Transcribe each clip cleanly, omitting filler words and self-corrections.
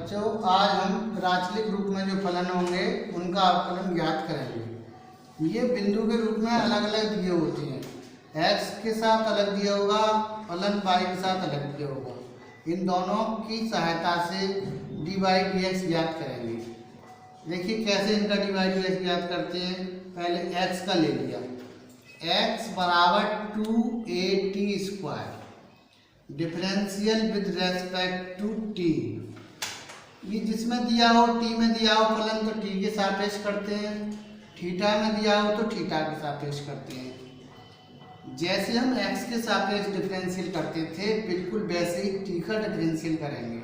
बच्चों, आज हम राचलिक रूप में जो फलन होंगे उनका अवकलन ज्ञात करेंगे। ये बिंदु के रूप में अलग अलग दिए होते हैं। x के साथ अलग दिया होगा, फलन y के साथ अलग दिया होगा। इन दोनों की सहायता से dy dx ज्ञात करेंगे। देखिए कैसे इनका dy dx ज्ञात करते हैं। पहले x का ले लिया, x बराबर 2at² differential with respect to t। ये जिसमें दिया हो t में दिया हो फलन तो t के सापेक्ष करते हैं, थीटा में दिया हो तो थीटा के सापेक्ष करते हैं। जैसे हम x के सापेक्ष डिफरेंशियल करते थे बिल्कुल वैसे ही t का डिफरेंशियल करेंगे।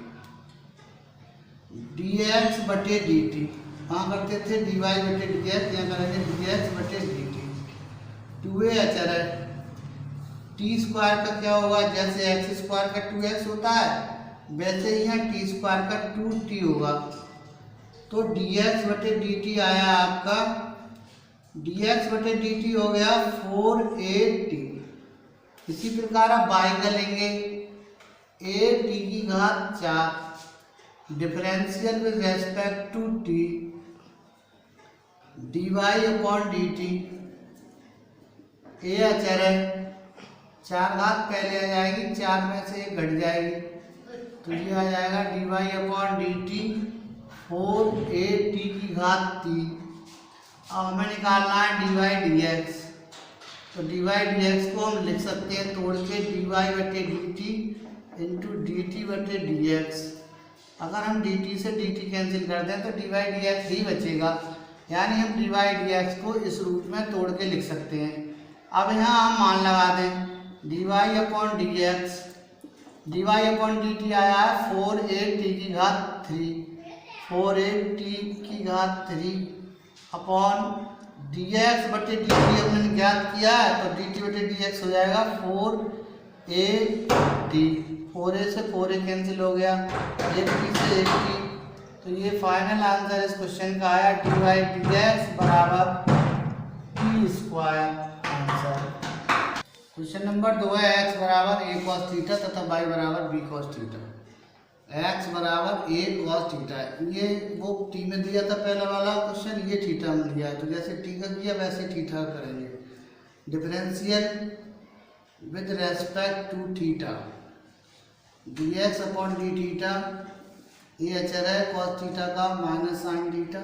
dx बटे dt कहाँ करते थे, dy बटे dx, यहाँ करेंगे dx बटे dt। 2a अचर है, टी स्क्वायर का क्या होगा, जैसे एक्स स्क्वायर का 2x होता है वैसे ही यहाँ टी स्क्वायर का 2t होगा। तो dx बटे dt आया आपका, dx बटे dt हो गया 4at। इसी प्रकार आप y का लेंगे, at की घात 4 differential with respect to t dy upon dt। a अचर है, 4 घात पहले आ जाएगी, 4 में से 1 घट जाएगी तो ये आ जाएगा dy अपॉन dt 4at की घात 3। अब हमें निकालना है dy dx। तो dy dx को हम लिख सकते हैं तोड़ के dy बटे dt इंटू dt बटे dx। अगर हम dt से dt कैंसिल कर दें तो dy dx ही बचेगा, यानी हम dy dx को इस रूप में तोड़ के लिख सकते हैं। अब यहाँ हम मान लगा दें dy upon dx, dy upon dt आया है 4at की घात 3, 4at की घात 3 अपॉन dx बटे dt हमने ज्ञात किया है तो dt बटे dx हो जाएगा 4at। 4a से 4a कैंसिल हो गया, 8t से 8t। तो ये फाइनल आंसर इस क्वेश्चन का आया dy dx बराबर t square answer. Question number 2 है x बराबर a cos थीटा तथा y बराबर b cos थीटा। x बराबर a cos थीटा, ये वो t में दिया था पहला वाला क्वेश्चन, ये थीटा में दिया है तो जैसे t का किया वैसे थीटा करेंगे। Differential with respect to theta dx upon D theta, ये अचर है cos थीटा का माइनस साइन थीटा,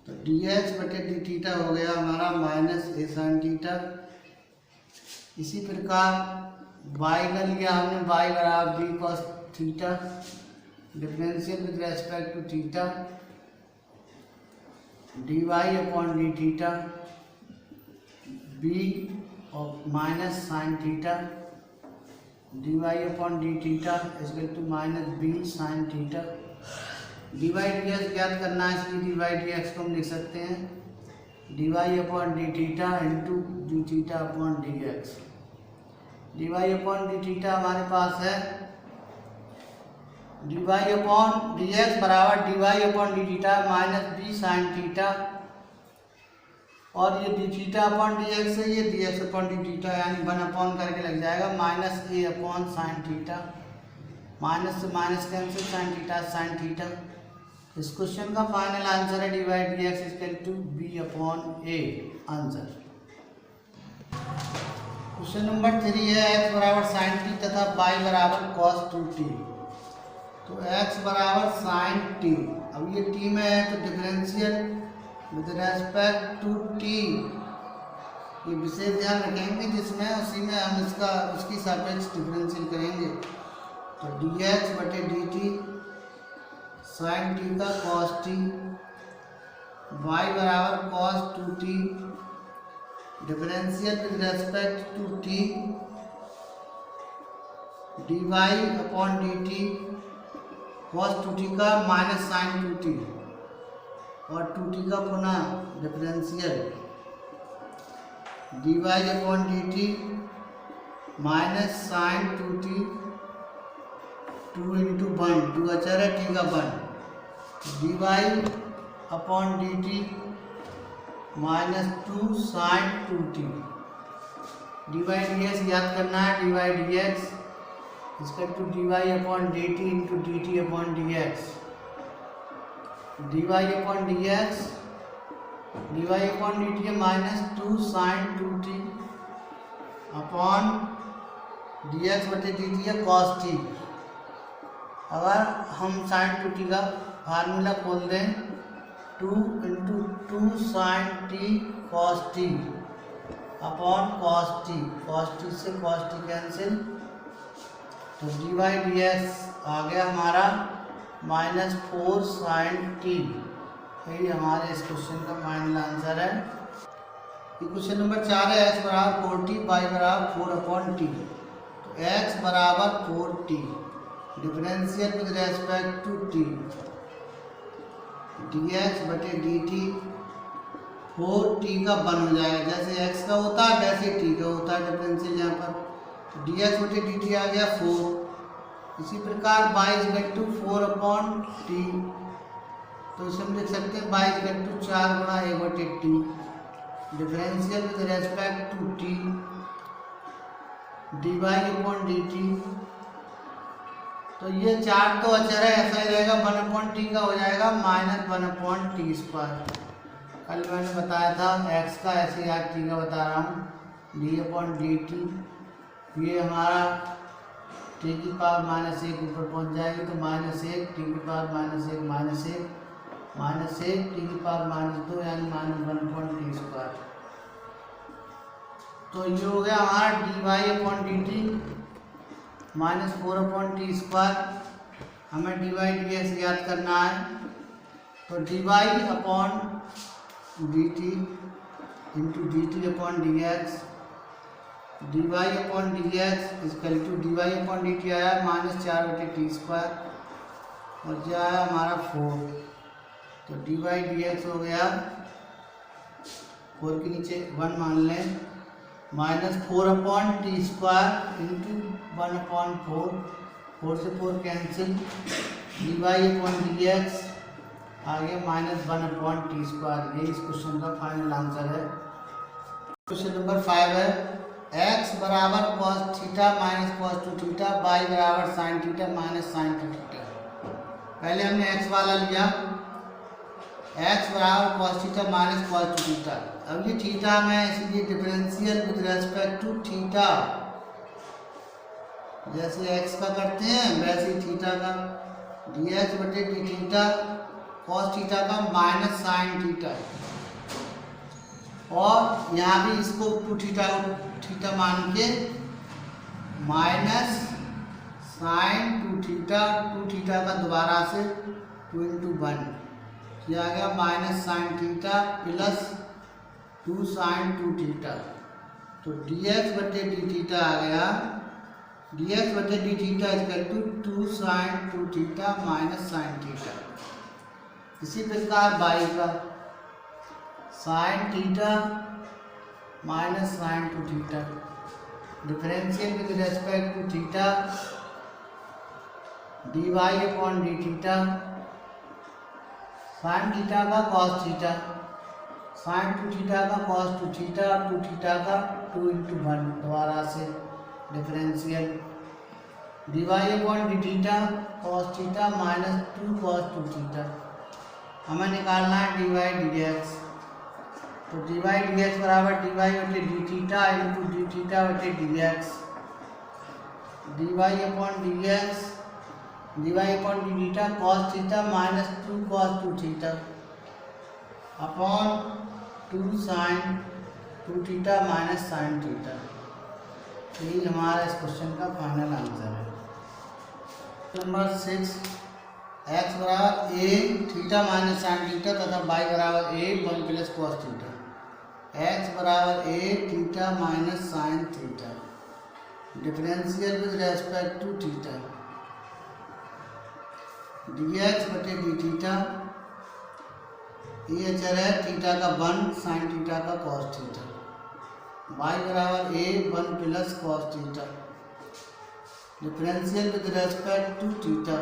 तो dx बटे डी थीटा हो गया हमारा माइनस a साइन थीटा। इसी प्रकार y का लिया हमने, y बराबर b cos theta differential with respect to theta dy upon D theta b और minus sine theta dy upon D theta equal to minus b sine theta. dy dx ज्ञात करना है इसलिए dy dx को हम लिख सकते हैं dy upon D theta into D theta upon dx। dy upon D theta हमारे पास है dy अपॉन dx बराबर dy upon D theta minus b sine theta, और ये डी थीटा अपॉन dx है, ये dx अपॉन डी थीटा यानी 1 upon करके लग जाएगा minus a upon sine theta. Minus से minus cancel, sine theta sine theta. इस क्वेश्चन का फाइनल आंसर है dy dx equal to b upon a answer. Question number 3 है x बराबर साइन t तथा y बराबर cos 2t। तो x बराबर साइन t, अब ये t में है तो differential with respect to t, ये विशेष ध्यान रखेंगे जिसमें उसी में हम इसका उसकी सापेक्ष डिफरेंशियल करेंगे। तो dx बटे dt साइन t का cos t, y बराबर cos 2t differential with respect to t dy upon dt cos 2t का माइनस साइन 2t और 2t का पुनः differential dy upon dt minus sine 2t 2 into 1, 2 अचर है t का 1 dy upon dt minus 2 sine 2t। dy dx याद करना है, dy dx इसका to D Y upon D T into D T upon D X, D Y upon D X, D Y upon D T है minus 2 sine 2t upon D X बटे D T है cos T. अगर हम sine 2t का formula खोल दें 2 into 2 sine T cos T upon cos T, cos T से cos T cancel, तो डी वाई डी एक्स आ गया हमारा माइनस 4 साइन टी। यही हमारे इस क्वेश्चन का फाइनल आंसर है। क्वेश्चन नंबर 4 है x बराबर 4t, y बराबर 4 अपॉन टी। तो x बराबर 4t, differential with respect to t, dx बटे dt 4t का 1 हो जाएगा। जैसे x का होता है वैसे t का होता है डिफरेंशियल यहाँ पर, तो dx बटे dt आ गया 4। इसी प्रकार y equal to 4 upon T, तो इसे हम लिख सकते हैं y इक्वल टू 4 गुणा a बटे T, differential with respect to t dy upon dt। तो ये 4 तो अचर है, ऐसा ही रहेगा, 1 अपॉन टी का हो जाएगा माइनस 1 अपॉन टी स्क्वायर। कल मैंने बताया था x का, ऐसे आज t का बता रहा हूँ, डी अपॉन डी टी, ये हमारा टी की पावर माइनस 1 ऊपर पहुँच जाएगी, तो माइनस 1 टी की power minus 1 minus 1 minus 1 T की पावर माइनस 2 यानी माइनस 1 अपॉन टी स्क्वायर। तो ये हो गया हमारा D Y upon D T minus 4 upon T square. हमें डी वाई डी एक्स याद करना है, तो D Y upon D T into D T upon D X, D Y upon D X equal to D Y upon D T आया minus 4 बटे T square, और जो आया हमारा 4, तो डी वाई डी एक्स हो गया 4 के नीचे 1 मान लें, minus 4 upon T square into 1 upon 4, 4 से 4 cancel, D Y upon D X आ गया माइनस 1 अपॉन टी स्क्वायर। ये इस क्वेश्चन का फाइनल आंसर है। क्वेश्चन नंबर 5 है x बराबर cos theta minus cos 2 theta, y बराबर sin theta minus sin 2 theta. पहले हमने x वाला लिया, x बराबर cos theta minus cos 2 theta. अब ये थीटा में इसलिए differential with respect to theta, जैसे x का करते हैं वैसे ही थीटा का, dx बटे डी थीटा cos थीटा का माइनस sin थीटा, और यहाँ भी इसको 2 थीटा मान के माइनस साइन 2 थीटा, 2 थीटा का दोबारा से 2 इंटू 1 किया गया minus sine theta plus 2 sine 2 theta. तो dx बटे डी थीटा आ गया, dx बटे D theta equal to 2 sine 2 theta minus sine theta. इसी प्रकार y का sine theta minus sine 2 theta, differential with respect to theta D Y upon D theta, sine theta का cos theta, sine 2 theta का cos 2 theta, 2 theta का 2 into 1 दोबारा से differential, D Y upon D theta cos theta minus 2 cos 2 theta. हमें निकालना है D Y D X, तो D Y D X बराबर डी वाई बटे D theta into D theta बटे D X, D Y upon D X, D Y upon D theta cos theta minus 2 cos 2 theta upon 2 sine 2 theta minus sine theta. यही हमारा इस question का final answer है। Number 6 x बराबर a theta minus sine theta तथा y बराबर a 1 plus cos theta, x बराबर a theta minus sine theta, differential with respect to theta, dx बटे डी थीटा, ये अचर है थीटा का 1 साइन थीटा का कॉस थीटा, y बराबर a 1 plus cos theta, differential with respect to theta,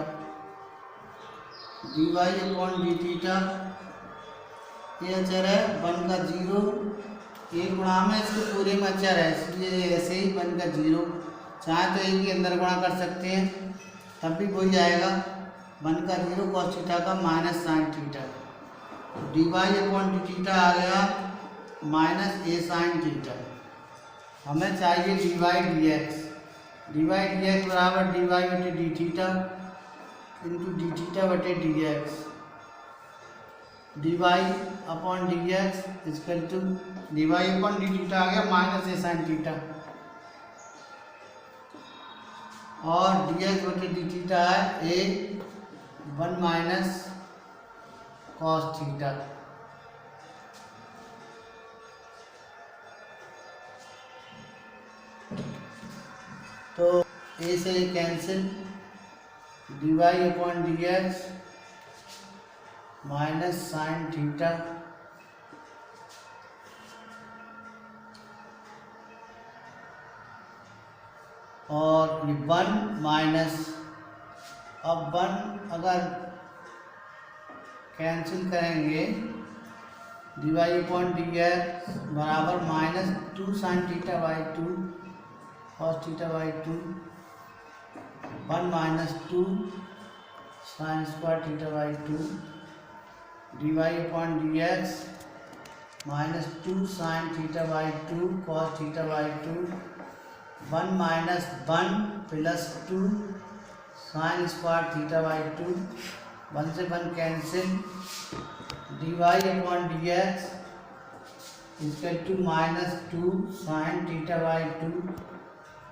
D Y upon D theta, ये अचर है 1 का 0, 1 गुणा में इसके पूरे में अचर है इसलिए ऐसे ही 1 का 0, चाहे तो एक ही अंदर गुणा कर सकते हैं, तब भी वही आएगा 1 का 0 cos थीटा का minus sine theta, D Y upon D theta आ गया माइनस ए साइन थीटा। हमें चाहिए डी वाई डी एक्स बराबर डी वाई बटे D theta into D theta बटे D X, D Y upon D X equal to D Y upon D theta आ गया minus A sine theta, और D X बटे D theta है A 1 minus cos theta. तो ए से cancel, D Y upon D X minus sine theta और ये 1 minus, अब 1 अगर कैंसिल करेंगे D Y upon D X बराबर minus 2 sine theta by 2 cos theta by 2, 1 minus 2 sine square theta by 2, D Y upon D X minus 2 sine theta by 2 cos theta by 2, 1 minus 1 plus 2 sine square theta by 2, 1 से 1 cancel, D Y upon D X equal to minus 2 sine theta by 2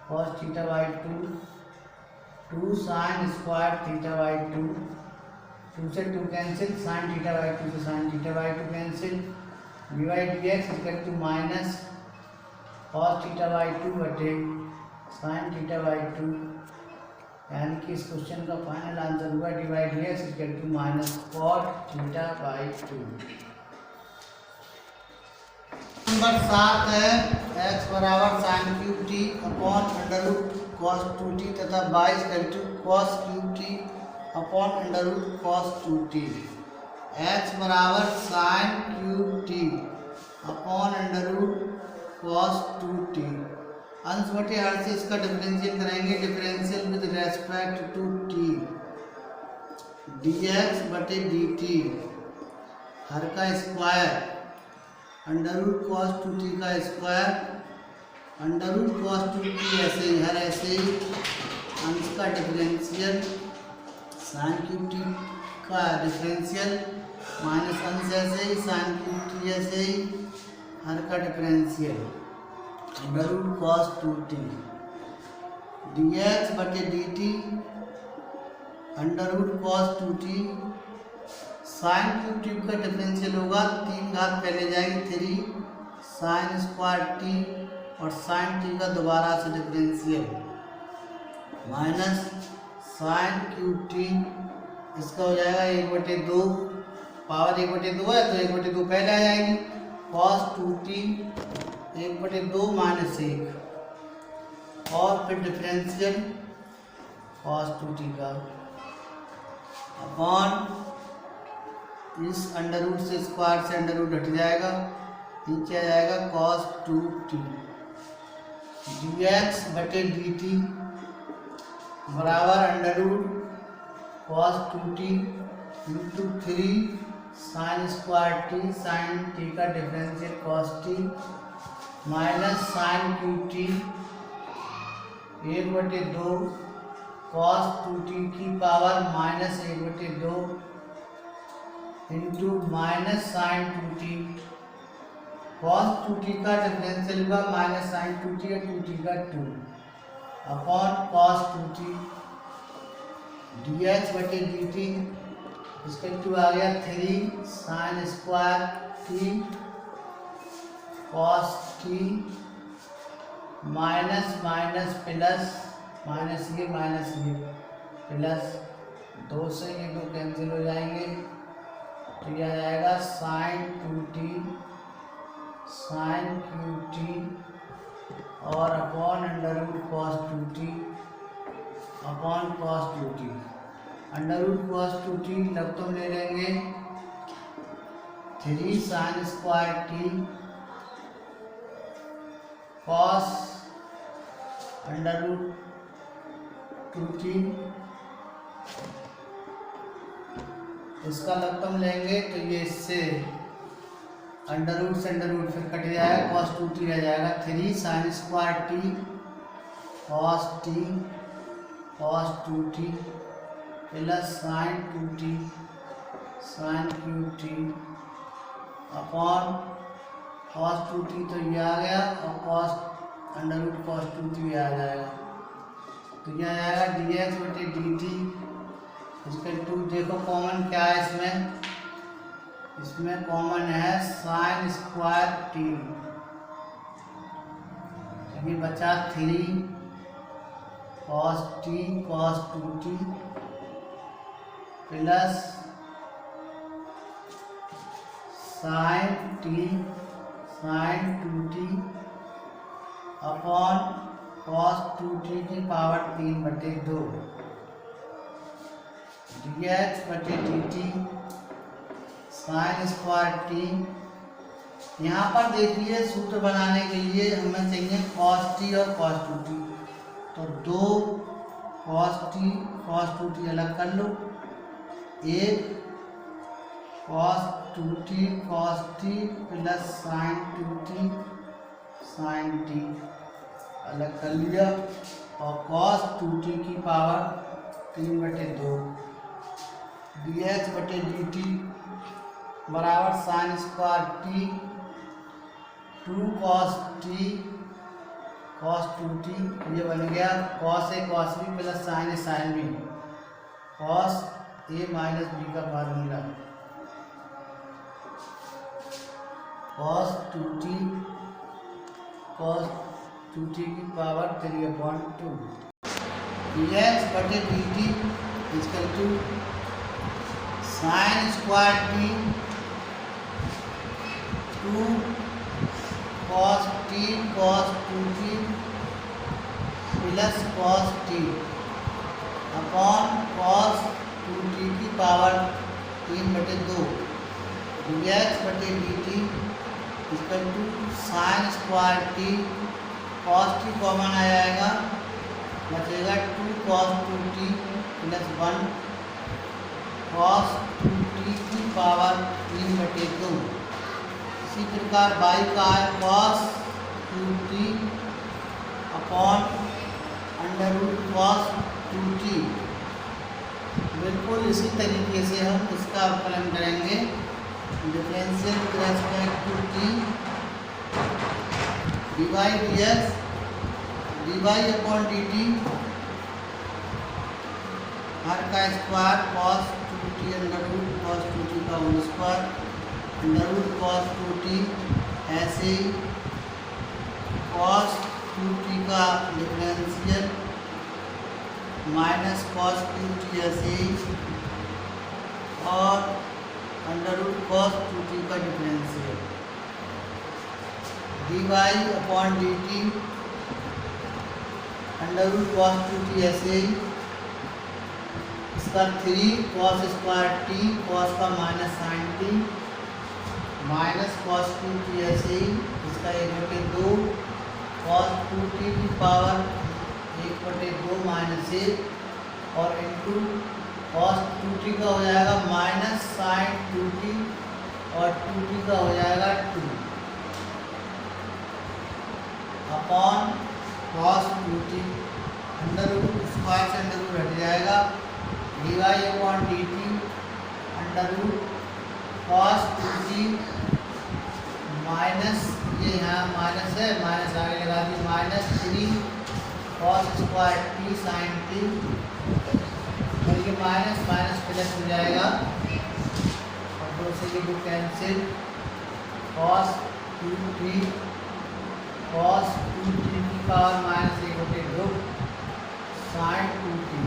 cos theta by 2, 2 sine square theta by 2, 2 से 2 cancel, sine theta by 2 से sine theta by 2 cancel, D Y D X equal to minus cos theta by 2 बटे sign theta by 2, यानी कि इस question का final answer हुआ D Y D X equal to minus cot theta by 2। Number 7 है x बराबर sine cube T upon under root cos 2t तथा y equal to cos cube T upon under root cos 2t। x बराबर sine cube T upon under root cos 2t, अंश बटे हर से इसका differential करेंगे, differential with respect to T, dx बटे dt हर का square under root cos 2t का square, under root cos 2t ऐसे ही हर ऐसे ही, अंश का डिफरेंशियल साइन क्यूब टी का डिफरेंशियल माइनस अंश ऐसे ही, साइन क्यूब टी ऐसे ही, हर का differential under root cos 2t, dx बटे dt under root cos 2t, sine cube T का डिफरेंशियल होगा 3 घात पहले जाएगी 3 साइन स्क्वायर टी और साइन टी का दोबारा से differential minus sine cube T, इसका हो जाएगा 1/2, पावर 1/2 है तो 1/2 पहले आ जाएगी, कॉस 2t 1/2 माइनस 1 और फिर डिफरेंशियल कॉस 2t का अपॉन इस अंडर रूट से स्क्वायर से अंडर रूट हट जाएगा, नीचे आ जाएगा कॉस 2t, dx बटे dt बराबर under root cos 2t into 3 sine square T, sign T का differential cos T minus sine cube T 1/2 cos 2t की power minus 1/2 into minus sine 2t, cos 2t का differential हुआ minus sine 2t या 2t का 2 upon cos 2t, dx बटे dt इसका 2 आ गया 3 sine square t cos t minus minus plus, minus ये plus 2 से ये 2 कैंसिल हो जाएंगे, तो यह आ जाएगा sine 2t sine cube T और upon under root cos 2t upon cos 2t, under root cos 2t लब्धों ले लेंगे 3 sine square T cos under root two T. इसका लघुत्तम लेंगे तो ये इससे अंडर रूट से अंडर रूट फिर कट जाएगा, कॉस टू टी रह जाएगा। 3 sine square T cos two T plus sine two T sine cube T upon cos two T तो ये आ गया, और cos under root cos two T आ जाएगा। तो यह आ जाएगा डी एक्स बटे डी टी इसके टू। देखो कॉमन क्या है इसमें, इसमें कॉमन है साइन स्क्वायर टी। ये बचा 3 cos T cos two T plus sine T sine two T upon cos two T की पावर 3/2 डी एक्स बटे D T sine square T. यहाँ पर देखिए सूत्र बनाने के लिए हमें चाहिए कॉस टी और कॉस टू टी, तो 2 cos T cos two T अलग कर लो, 1 cos two T cos T plus sine two T sign T अलग कर लिया, और कॉस टू टी की पावर 3/2 डी एक्स बटे डी टी बराबर sine square T 2 cos T cos two T. ये बन गया cos A cos B plus sine A sine B, cos A minus B का फार्मूला, कॉस टू टी की power 3/2 D X बटे D T equal to sine square T 2 cos T cos two T plus cos T upon cos two T की power 3/2 D X बटे D T equal to sine square T cos T common आ जाएगा, बचेगा 2 cos two T plus 1 cos two T की power 3/2। इसी प्रकार by का है cos two T upon under root cos two T. बिल्कुल इसी तरीके से हम इसका अवकलन करेंगे, differential with respect to T D by D X D by upon D T हर का square cos two T under root cos two T का whole square under root cos two T, ऐसे ही कॉस टू टी का differential minus cos two T ऐसे ही, और under root cos two T का differential D Y upon D T under root cos two T ऐसे ही, इसका 3 कॉस स्क्वायर टी कॉस का minus sine T minus cos two T ऐसे ही, इसका 1/2 कॉस टू टी की पावर 1/2 माइनस 1 और इंटू कॉस टू टी का हो जाएगा माइनस साइन टू टी और टू टी का हो जाएगा 2 upon cos two T under root square से अंडर रूट हट जाएगा D Y upon D T under root cos two T minus, ये यहाँ माइनस है, माइनस आगे लगा दी, minus 3 cos square T sign T, और ये माइनस माइनस प्लस हो जाएगा और 2 से ये कैंसिल, कॉस टू टी की power minus 1/2 sine two T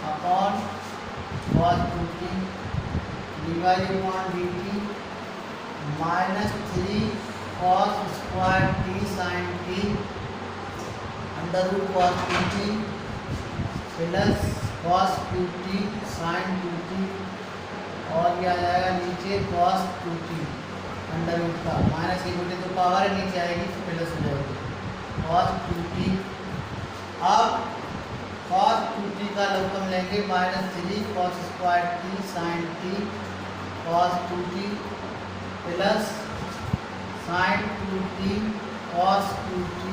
upon cos two T d Y upon D T minus 3 cos square T sign t under root cos two T plus cos two T sine two T, और यह आ जाएगा नीचे cos two T under root का minus 1/2 power नीचे आएगी तो plus हो जाएगी कॉस टू टी। अब cos 2t का लघुत्तम लेंगे -3 cos square t sin t cos 2t plus sin 2t cos 2t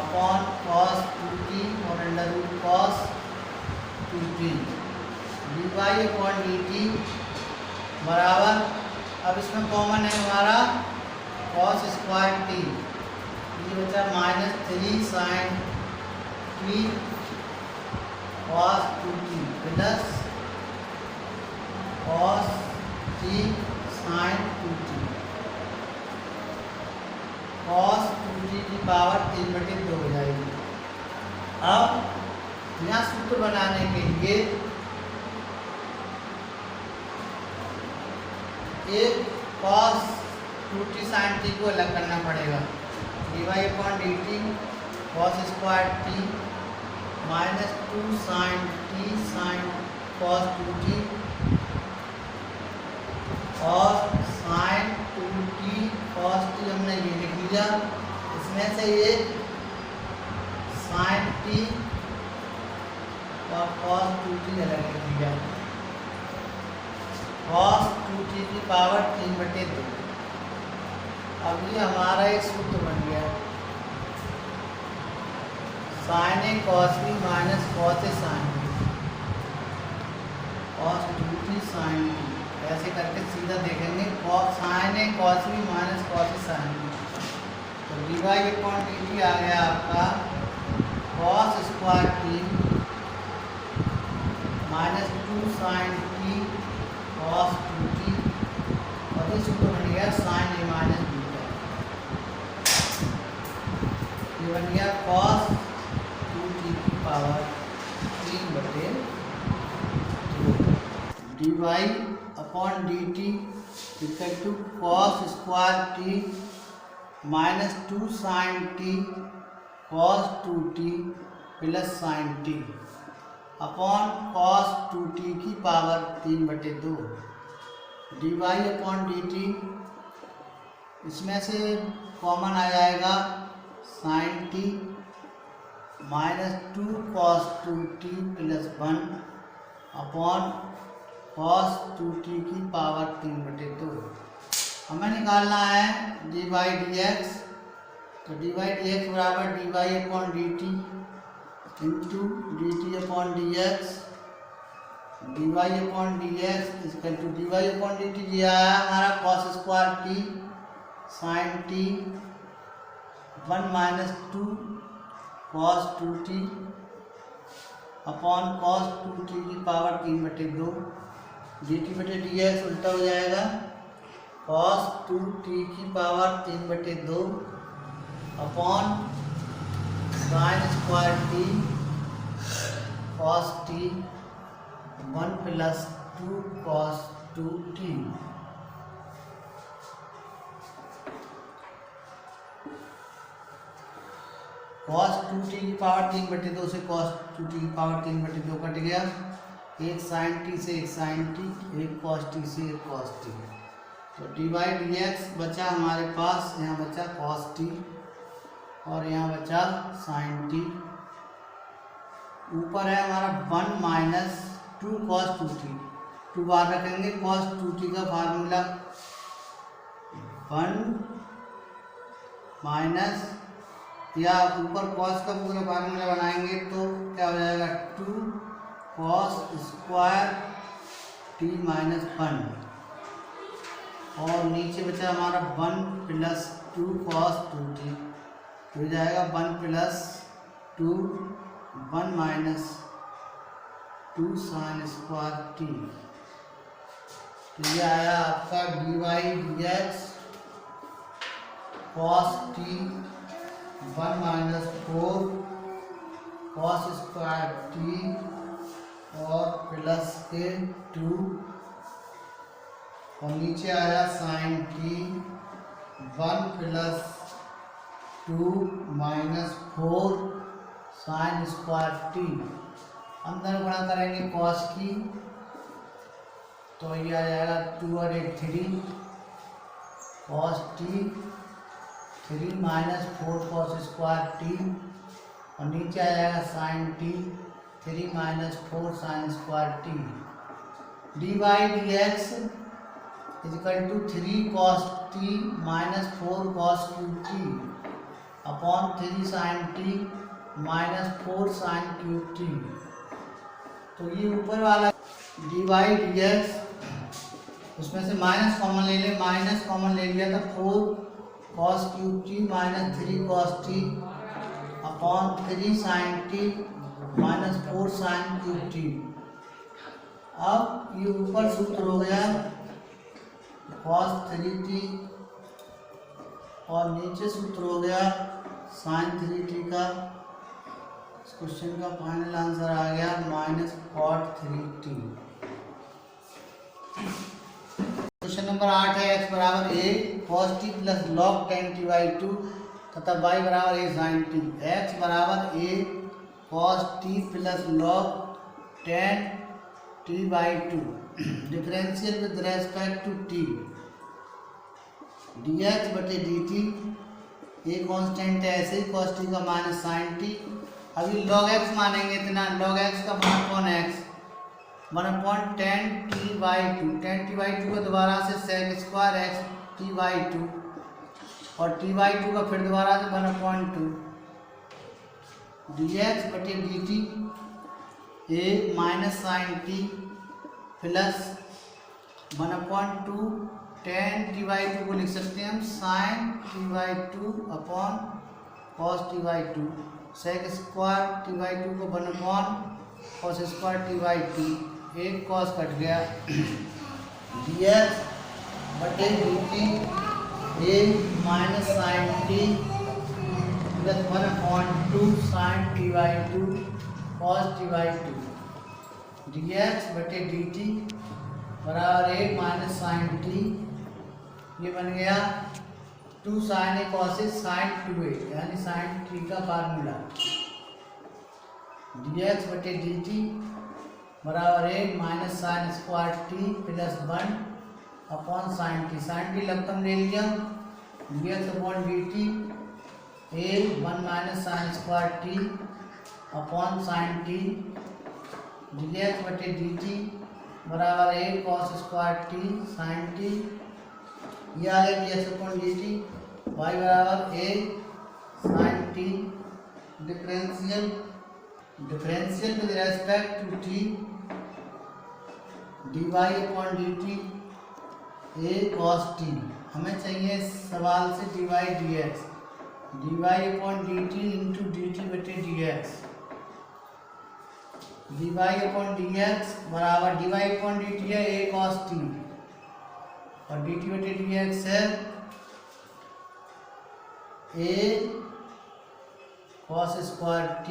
upon cos 2t और under root cos 2t dy upon dt बराबर, अब इसमें कॉमन है हमारा cos स्क्वायर t, ये बचा -3 sin t cos 2t plus cos t sin 2t cos 2t की power 3/2 हो जाएगी। अब यहाँ सूत्र बनाने के लिए एक cos 2t sin t को अलग करना पड़ेगा। dy upon dt cos square t -2 sin t sin cos 2t और sin 2t cos t हमने ये लिख लिया। इसमें से ये sin t और cos 2t अलग लिख लिया। cos 2t की पावर 3/2। अब ये हमारा एक सूत्र बन गया, sin a cos b minus cos a sin b cos 2t sin t, ऐसे करके सीधा देखेंगे sin a cos b minus cos a sin b। तो dy अपॉन dt आ गया आपका cos square t -2 sin t cos 2t और ये सूत्र बन गया sin a माइनस b का, ये बन गया cos 2t की power 3/2 dy upon dt equal to cos square t -2 sin t cos 2t plus sin t upon cos 2t की पावर 3/2 dy अपॉन dt, इसमें से कॉमन आ जाएगा sin t -2 cos 2t plus 1 upon cos 2t की power 3/2। हमें निकालना है dy dx, तो dy dx बराबर dy upon dt into dt upon dx, dy upon dx equal to dy upon dt दिया है हमारा cos square t sin t 1 - 2 cos 2t upon cos 2t की पावर 3/2 dt/dx उल्टा हो जाएगा cos 2t की power 3/2 upon sin square t cos t 1 + 2 cos 2t। cos 2t की power 3/2 से cos 2t की पावर 3/2 कट गया, एक sin t से एक sin t, एक cos t से एक cos t, तो dy dx बचा हमारे पास, यहाँ बचा cos t और यहाँ बचा sin t, ऊपर है हमारा 1 - 2 cos 2t, 2 बार रखेंगे cos 2t का फार्मूला 1 या ऊपर cos का पूरा फार्मूला बनाएंगे तो क्या हो जाएगा 2 cos स्क्वायर t - 1 और नीचे बचा हमारा 1 + 2 cos 2t, हो जाएगा 1 + 2 1 - 2 sin स्क्वायर t। तो ये आया आपका dy dx cos t 1 - 4 cos square t और प्लस के 2 और नीचे आया sin t 1 + 2 - 4 sin square t, अंदर गुणा करेंगे cos की तो ये आ जाएगा 2 और 8 3 cos t 3 - 4 cos square t और नीचे आ जाएगा sin t 3 minus 4 sine square t. D Y D x equal to 3 cos T minus 4 cos cube T upon 3 sine T minus 4 sine cube t. तो ये ऊपर वाला डी वाई डी एक्स, उसमें से माइनस कॉमन ले ले, minus common ले लिया था 4 cos cube t minus 3 cos T upon 3 sine T minus 4 sine cube t. अब ये ऊपर सूत्र हो गया कॉस 3t और नीचे सूत्र हो गया साइन 3t का। इस क्वेश्चन का फाइनल आंसर आ गया minus cot 3t। Question number 8 है x बराबर a cos t plus log 10t by 2 तथा y बराबर a sin t। x बराबर a cos t plus log 10t by 2 differential with respect to t dx बटे dt। a constant है, ऐसे ही cos t का minus sin t। अभी log x मानेंगे इतना, log x का 1/x 1/10t by 2। 10t by 2 का दोबारा से sec square x t by 2 और t बाई 2 का फिर दोबारा से 1/2 dx बटे dt a minus sine t plus 1/2 10t by 2 को लिख सकते हैं हम sine t by 2 upon cos t by 2। sec square t by 2 को 1/cos स्क्वायर t बाई 2, एक cos कट गया dx बटे dt a minus sine t plus 1/2 sine t by 2 cos t by 2 dx बटे dt बराबर 1 minus sine t। ये बन गया 2 sine A cos A sine 2a यानी साइन t का फार्मूला। dx बटे dt बराबर 1 minus sine square T plus 1 upon sine T. Sign टी लघुत्तम ले लिया, dx upon dt a 1 minus sine square T upon sine T dx बटे dt बराबर 1 cos square T sign T. ये आ गया dx अपॉन dt। y बराबर a sine T differential with respect to t dy upon dt a cos t। हमें चाहिए सवाल से dy dx, dy upon dt into dt बटे dx। dy अपॉन dx बराबर dy अपॉन dt है a cos t और dt बटे dx है a cos square t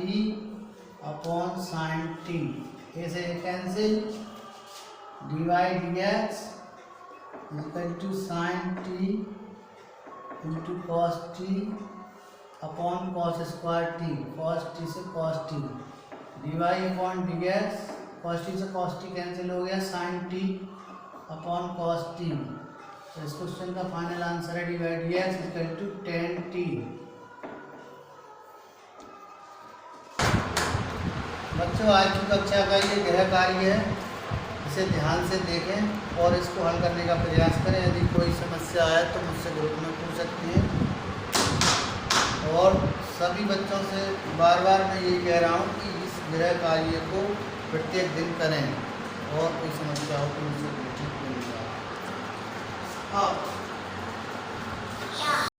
upon sine t। a से cancel, dy dx equal to sine t into cos t upon cos square t, cos t से cos t dy upon dx cos t से cos t cancel हो गया sine t upon cos t। तो इस question का final answer है dy dx equal to 10t। बच्चों आज की कक्षा का ये गृह कार्य है, इसे ध्यान से देखें और इसको हल करने का प्रयास करें। यदि कोई समस्या आए तो मुझसे ग्रुप में पूछ सकती हैं। और सभी बच्चों से बार बार मैं ये कह रहा हूँ कि इस गृह कार्य को प्रत्येक दिन करें और कोई समस्या हो तो मुझसे ठीक मिल जाए। हाँ।